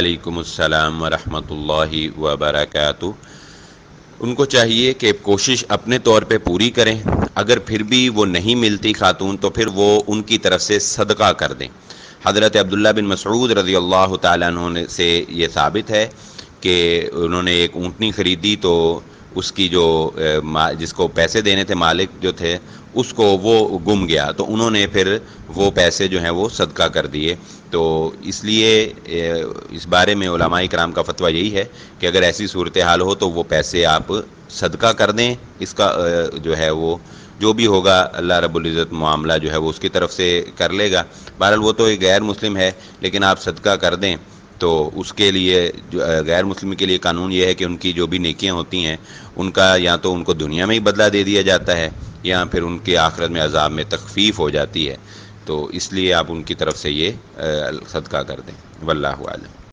وعلیکم السلام ورحمۃ اللہ وبرکاتہ۔ ان کو چاہیے کہ کوشش اپنے طور پہ پوری کریں، اگر پھر بھی وہ نہیں ملتی خاتون تو پھر وہ ان کی طرف سے صدقہ کر دیں۔ حضرت عبداللہ بن مسعود رضی اللہ تعالیٰ عنہ سے یہ ثابت ہے کہ انہوں نے ایک اونٹنی خریدی تو اس کی جو جس کو پیسے دینے تھے، مالک جو تھے، اس کو وہ گم گیا تو انہوں نے پھر وہ پیسے جو ہیں وہ صدقہ کر دیے۔ تو اس لیے اس بارے میں علماء کرام کا فتویٰ یہی ہے کہ اگر ایسی صورتحال ہو تو وہ پیسے آپ صدقہ کر دیں، اس کا جو ہے وہ جو بھی ہوگا اللہ رب العزت معاملہ جو ہے وہ اس کی طرف سے کر لے گا۔ بہرحال وہ تو ایک غیر مسلم ہے، لیکن آپ صدقہ کر دیں تو اس کے لیے غیر مسلم کے لیے قانون یہ ہے کہ ان کی جو بھی نیکیاں ہوتی ہیں ان کا یا تو ان کو دنیا میں ہی بدلہ دے دیا جاتا ہے یا پھر ان کے آخرت میں عذاب میں تخفیف ہو جاتی ہے، تو اس لیے آپ ان کی طرف سے یہ صدقہ کر دیں۔ واللہ اعلم۔